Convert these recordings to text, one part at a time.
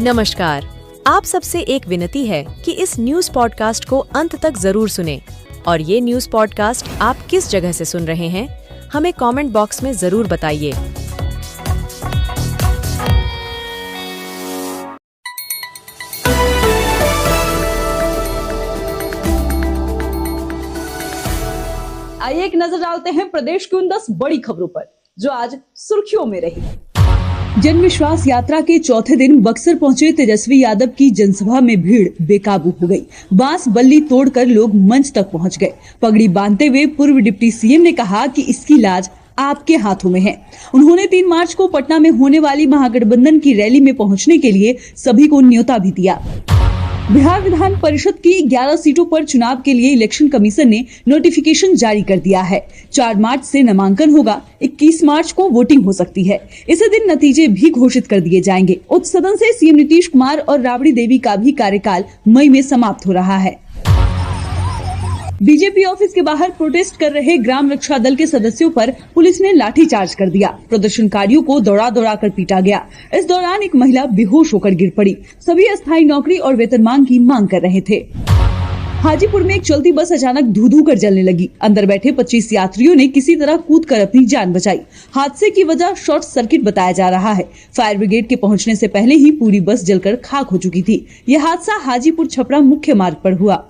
नमस्कार। आप सबसे एक विनती है कि इस न्यूज पॉडकास्ट को अंत तक जरूर सुनें और ये न्यूज पॉडकास्ट आप किस जगह से सुन रहे हैं, हमें कमेंट बॉक्स में जरूर बताइए। आइए एक नजर डालते हैं प्रदेश की उन 10 बड़ी खबरों पर जो आज सुर्खियों में रही। जन विश्वास यात्रा के चौथे दिन बक्सर पहुंचे तेजस्वी यादव की जनसभा में भीड़ बेकाबू हो गई। बांस बल्ली तोड़कर लोग मंच तक पहुंच गए। पगड़ी बांधते हुए पूर्व डिप्टी सीएम ने कहा कि इसकी लाज आपके हाथों में है। उन्होंने 3 मार्च को पटना में होने वाली महागठबंधन की रैली में पहुंचने के लिए सभी को न्योता भी दिया। बिहार विधान परिषद की 11 सीटों पर चुनाव के लिए इलेक्शन कमीशन ने नोटिफिकेशन जारी कर दिया है। 4 मार्च से नामांकन होगा, 21 मार्च को वोटिंग हो सकती है। इसी दिन नतीजे भी घोषित कर दिए जाएंगे। उच्च सदन से सीएम नीतीश कुमार और राबड़ी देवी का भी कार्यकाल मई में समाप्त हो रहा है। बीजेपी ऑफिस के बाहर प्रोटेस्ट कर रहे ग्राम रक्षा दल के सदस्यों पर पुलिस ने लाठीचार्ज कर दिया। प्रदर्शनकारियों को दौड़ा दौड़ा कर पीटा गया। इस दौरान एक महिला बेहोश होकर गिर पड़ी। सभी अस्थायी नौकरी और वेतनमान की मांग कर रहे थे। हाजीपुर में एक चलती बस अचानक धू-धू कर जलने लगी। अंदर बैठे 25 यात्रियों ने किसी तरह कूदकर अपनी जान बचाई। हादसे की वजह शॉर्ट सर्किट बताया जा रहा है। फायर ब्रिगेड के पहुंचने से पहले ही पूरी बस जलकर खाक हो चुकी थी। यह हादसा हाजीपुर छपरा मुख्य मार्ग पर हुआ।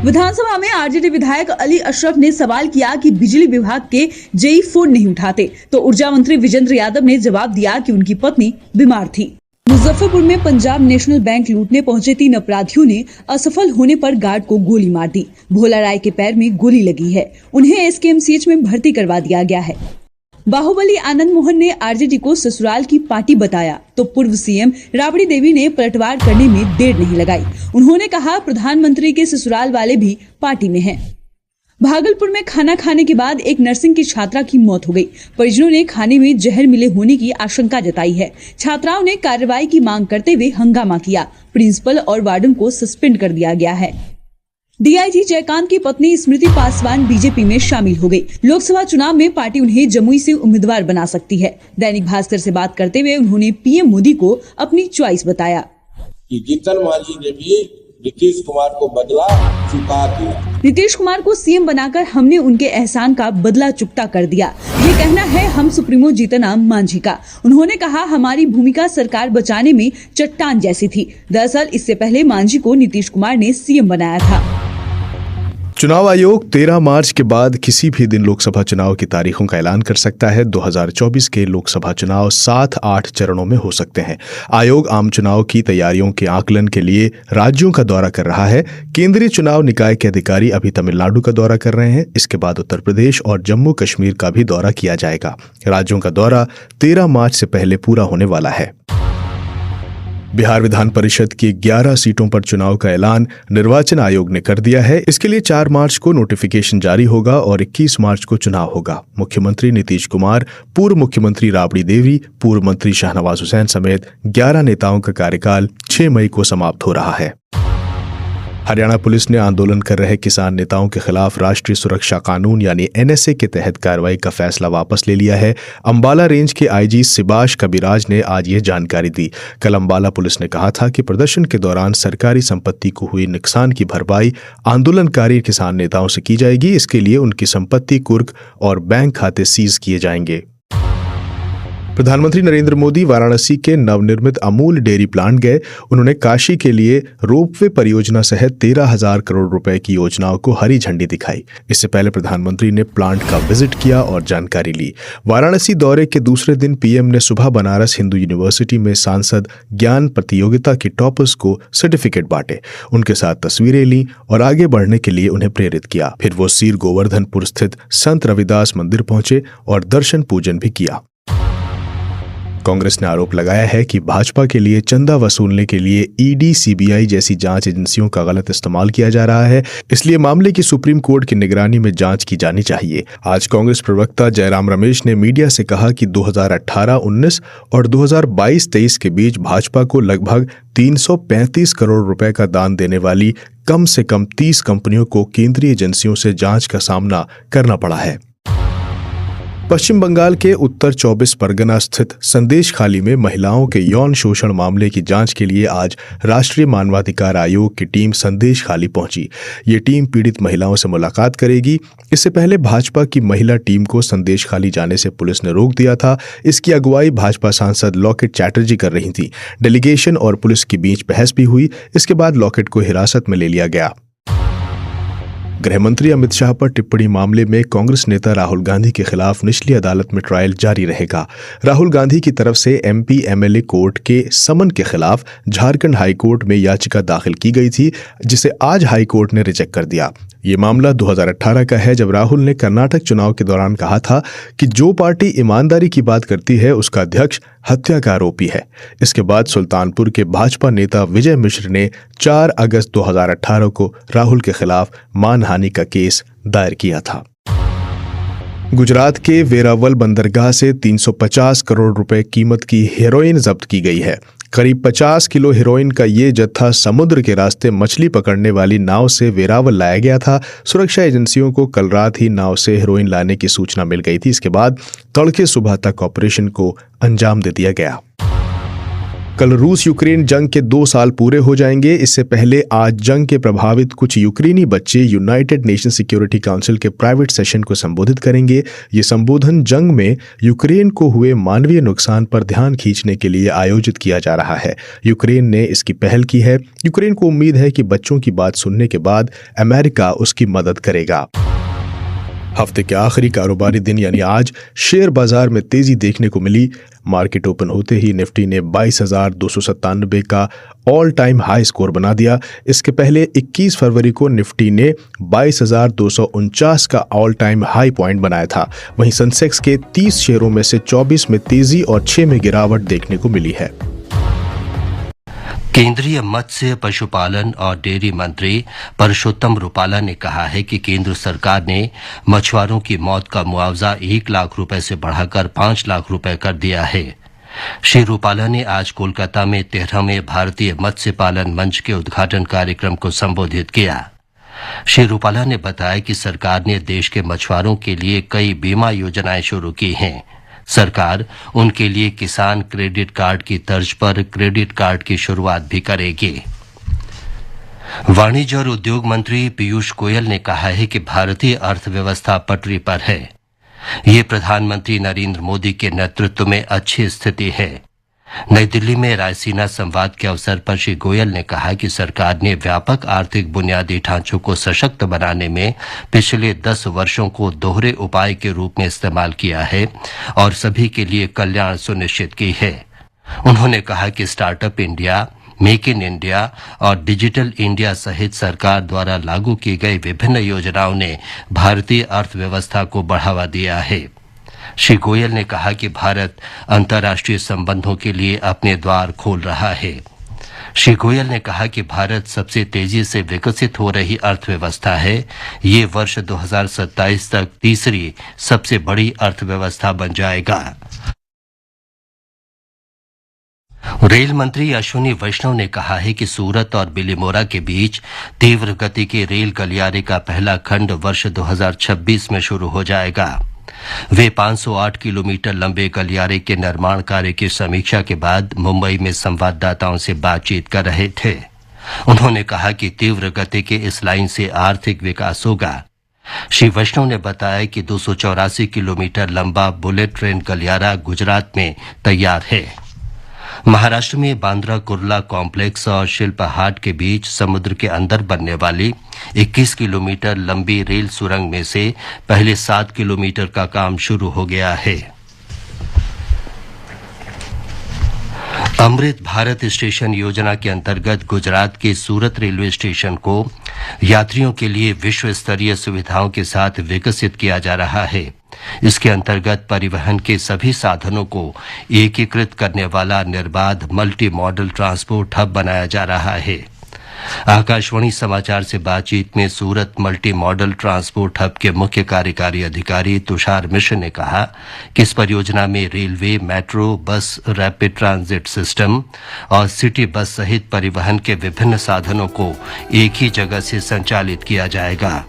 विधानसभा में आरजेडी विधायक अली अशरफ ने सवाल किया कि बिजली विभाग के जेई फोन नहीं उठाते, तो ऊर्जा मंत्री विजेंद्र यादव ने जवाब दिया कि उनकी पत्नी बीमार थी। मुजफ्फरपुर में पंजाब नेशनल बैंक लूटने पहुंचे 3 अपराधियों ने असफल होने पर गार्ड को गोली मार दी। भोला राय के पैर में गोली लगी है। उन्हें एसकेएमसीएच में भर्ती करवा दिया गया है। बाहुबली आनंद मोहन ने आरजेडी को ससुराल की पार्टी बताया, तो पूर्व सीएम राबड़ी देवी ने पलटवार करने में देर नहीं लगाई। उन्होंने कहा, प्रधानमंत्री के ससुराल वाले भी पार्टी में हैं। भागलपुर में खाना खाने के बाद एक नर्सिंग की छात्रा की मौत हो गई। परिजनों ने खाने में जहर मिले होने की आशंका जताई है। छात्राओं ने कार्रवाई की मांग करते हुए हंगामा किया। प्रिंसिपल और वार्डन को सस्पेंड कर दिया गया है। डीआईजी जयकांत की पत्नी स्मृति पासवान बीजेपी में शामिल हो गई। लोकसभा चुनाव में पार्टी उन्हें जमुई से उम्मीदवार बना सकती है। दैनिक भास्कर से बात करते हुए उन्होंने पीएम मोदी को अपनी चॉइस बताया। जीतन मांझी ने भी नीतीश कुमार को बदला चुका दिया। नीतीश कुमार को सीएम बनाकर हमने उनके एहसान का बदला चुकता कर दिया, ये कहना है हम सुप्रीमो जीतन राम मांझी का। उन्होंने कहा, हमारी भूमिका सरकार बचाने में चट्टान जैसी थी। दरअसल इससे पहले मांझी को नीतीश कुमार ने सीएम बनाया था। चुनाव आयोग 13 मार्च के बाद किसी भी दिन लोकसभा चुनाव की तारीखों का ऐलान कर सकता है। 2024 के लोकसभा चुनाव 7-8 चरणों में हो सकते हैं। आयोग आम चुनाव की तैयारियों के आकलन के लिए राज्यों का दौरा कर रहा है। केंद्रीय चुनाव निकाय के अधिकारी अभी तमिलनाडु का दौरा कर रहे हैं। इसके बाद उत्तर प्रदेश और जम्मू कश्मीर का भी दौरा किया जाएगा। राज्यों का दौरा 13 मार्च से पहले पूरा होने वाला है। बिहार विधान परिषद की 11 सीटों पर चुनाव का ऐलान निर्वाचन आयोग ने कर दिया है। इसके लिए 4 मार्च को नोटिफिकेशन जारी होगा और 21 मार्च को चुनाव होगा। मुख्यमंत्री नीतीश कुमार, पूर्व मुख्यमंत्री राबड़ी देवी, पूर्व मंत्री शाहनवाज हुसैन समेत 11 नेताओं का कार्यकाल 6 मई को समाप्त हो रहा है। हरियाणा पुलिस ने आंदोलन कर रहे किसान नेताओं के खिलाफ राष्ट्रीय सुरक्षा कानून यानी एनएसए के तहत कार्रवाई का फैसला वापस ले लिया है। अंबाला रेंज के आईजी सिबाश कबिराज ने आज ये जानकारी दी। कल अंबाला पुलिस ने कहा था कि प्रदर्शन के दौरान सरकारी संपत्ति को हुई नुकसान की भरपाई आंदोलनकारी किसान नेताओं से की जाएगी। इसके लिए उनकी संपत्ति, कुर्क और बैंक खाते सीज किए जाएंगे। प्रधानमंत्री नरेंद्र मोदी वाराणसी के नवनिर्मित अमूल डेयरी प्लांट गए। उन्होंने काशी के लिए रोपवे परियोजना सहित 13,000 करोड़ रुपए की योजनाओं को हरी झंडी दिखाई। इससे पहले प्रधानमंत्री ने प्लांट का विजिट किया और जानकारी ली। वाराणसी दौरे के दूसरे दिन पीएम ने सुबह बनारस हिंदू यूनिवर्सिटी में सांसद ज्ञान प्रतियोगिता की टॉपर्स को सर्टिफिकेट बांटे, उनके साथ तस्वीरें ली और आगे बढ़ने के लिए उन्हें प्रेरित किया। फिर वो सीर गोवर्धनपुर स्थित संत रविदास मंदिर पहुंचे और दर्शन पूजन भी किया। कांग्रेस ने आरोप लगाया है कि भाजपा के लिए चंदा वसूलने के लिए ईडी, सीबीआई जैसी जांच एजेंसियों का गलत इस्तेमाल किया जा रहा है। इसलिए मामले की सुप्रीम कोर्ट की निगरानी में जांच की जानी चाहिए। आज कांग्रेस प्रवक्ता जयराम रमेश ने मीडिया से कहा कि 2018-19 और 2022-23 के बीच भाजपा को लगभग 335 करोड़ रुपए का दान देने वाली कम से कम 30 कंपनियों को केंद्रीय एजेंसियों से जांच का सामना करना पड़ा है। पश्चिम बंगाल के उत्तर 24 परगना स्थित संदेश खाली में महिलाओं के यौन शोषण मामले की जांच के लिए आज राष्ट्रीय मानवाधिकार आयोग की टीम संदेश खाली पहुंची। ये टीम पीड़ित महिलाओं से मुलाकात करेगी। इससे पहले भाजपा की महिला टीम को संदेश खाली जाने से पुलिस ने रोक दिया था। इसकी अगुवाई भाजपा सांसद लॉकेट चैटर्जी कर रही थी। डेलीगेशन और पुलिस के बीच बहस भी हुई। इसके बाद लॉकेट को हिरासत में ले लिया गया। गृह मंत्री अमित शाह पर टिप्पणी मामले में कांग्रेस नेता राहुल गांधी के खिलाफ निचली अदालत में ट्रायल जारी रहेगा। राहुल गांधी की तरफ से एमपी एमएलए कोर्ट के समन के खिलाफ झारखंड हाईकोर्ट में याचिका दाखिल की गई थी, जिसे आज हाईकोर्ट ने रिजेक्ट कर दिया। ये मामला 2018 का है, जब राहुल ने कर्नाटक चुनाव के दौरान कहा था कि जो पार्टी ईमानदारी की बात करती है उसका अध्यक्ष हत्या का आरोपी है। इसके बाद सुल्तानपुर के भाजपा नेता विजय मिश्र ने 4 अगस्त 2018 को राहुल के खिलाफ मानहानि का केस दायर किया था। गुजरात के वेरावल बंदरगाह से 350 करोड़ रुपए कीमत की हेरोइन जब्त की गई है। करीब 50 किलो हेरोइन का ये जत्था समुद्र के रास्ते मछली पकड़ने वाली नाव से वेरावल लाया गया था। सुरक्षा एजेंसियों को कल रात ही नाव से हेरोइन लाने की सूचना मिल गई थी। इसके बाद तड़के सुबह तक ऑपरेशन को अंजाम दे दिया गया। कल रूस यूक्रेन जंग के 2 साल पूरे हो जाएंगे। इससे पहले आज जंग के प्रभावित कुछ यूक्रेनी बच्चे यूनाइटेड नेशन सिक्योरिटी काउंसिल के प्राइवेट सेशन को संबोधित करेंगे। ये संबोधन जंग में यूक्रेन को हुए मानवीय नुकसान पर ध्यान खींचने के लिए आयोजित किया जा रहा है। यूक्रेन ने इसकी पहल की है। यूक्रेन को उम्मीद है कि बच्चों की बात सुनने के बाद अमेरिका उसकी मदद करेगा। हफ्ते के आखिरी कारोबारी दिन यानी आज शेयर बाजार में तेजी देखने को मिली। मार्केट ओपन होते ही निफ्टी ने 22,297 का ऑल टाइम हाई स्कोर बना दिया। इसके पहले 21 फरवरी को निफ्टी ने 22,249 का ऑल टाइम हाई पॉइंट बनाया था। वहीं सेंसेक्स के 30 शेयरों में से 24 में तेजी और 6 में गिरावट देखने को मिली है। केंद्रीय मत्स्य पशुपालन और डेयरी मंत्री परषोत्तम रुपाला ने कहा है कि केंद्र सरकार ने मछुआरों की मौत का मुआवजा 1 लाख रुपए से बढ़ाकर 5 लाख रुपए कर दिया है। श्री रुपाला ने आज कोलकाता में 13वें भारतीय मत्स्य पालन मंच के उद्घाटन कार्यक्रम को संबोधित किया। श्री रुपाला ने बताया कि सरकार ने देश के मछुआरों के लिए कई बीमा योजनाएं शुरू की हैं। सरकार उनके लिए किसान क्रेडिट कार्ड की तर्ज पर क्रेडिट कार्ड की शुरुआत भी करेगी। वाणिज्य और उद्योग मंत्री पीयूष गोयल ने कहा है कि भारतीय अर्थव्यवस्था पटरी पर है। ये प्रधानमंत्री नरेंद्र मोदी के नेतृत्व में अच्छी स्थिति है। नई दिल्ली में रायसीना संवाद के अवसर पर श्री गोयल ने कहा कि सरकार ने व्यापक आर्थिक बुनियादी ढांचों को सशक्त बनाने में पिछले 10 वर्षों को दोहरे उपाय के रूप में इस्तेमाल किया है और सभी के लिए कल्याण सुनिश्चित की है। उन्होंने कहा कि startup India, make in India और डिजिटल इंडिया सहित सरकार द्वारा लागू की गई विभिन्न योजनाओं ने भारतीय अर्थव्यवस्था को बढ़ावा दिया है। श्री गोयल ने कहा कि भारत अंतर्राष्ट्रीय संबंधों के लिए अपने द्वार खोल रहा है। श्री गोयल ने कहा कि भारत सबसे तेजी से विकसित हो रही अर्थव्यवस्था है। ये वर्ष 2027 तक तीसरी सबसे बड़ी अर्थव्यवस्था बन जाएगा। रेल मंत्री अश्विनी वैष्णव ने कहा है कि सूरत और बिलीमोरा के बीच तीव्र गति के रेल गलियारे का पहला खंड वर्ष 2026 में शुरू हो जाएगा। वे 508 किलोमीटर लंबे गलियारे के निर्माण कार्य की समीक्षा के बाद मुंबई में संवाददाताओं से बातचीत कर रहे थे। उन्होंने कहा कि तीव्र गति के इस लाइन से आर्थिक विकास होगा। श्री वैष्णव ने बताया कि 284 किलोमीटर लंबा बुलेट ट्रेन गलियारा गुजरात में तैयार है। महाराष्ट्र में बांद्रा कुर्ला कॉम्प्लेक्स और शिल्प हाट के बीच समुद्र के अंदर बनने वाली 21 किलोमीटर लंबी रेल सुरंग में से पहले 7 किलोमीटर का काम शुरू हो गया है। अमृत भारत स्टेशन योजना के अंतर्गत गुजरात के सूरत रेलवे स्टेशन को यात्रियों के लिए विश्व स्तरीय सुविधाओं के साथ विकसित किया जा रहा है। इसके अंतर्गत परिवहन के सभी साधनों को एकीकृत करने वाला निर्बाध मल्टी मॉडल ट्रांसपोर्ट हब बनाया जा रहा है। आकाशवाणी समाचार से बातचीत में सूरत मल्टी मॉडल ट्रांसपोर्ट हब के मुख्य कार्यकारी अधिकारी तुषार मिश्र ने कहा कि इस परियोजना में रेलवे, मेट्रो, बस, रैपिड ट्रांजिट सिस्टम और सिटी बस सहित परिवहन के विभिन्न साधनों को एक ही जगह से संचालित किया जाएगा।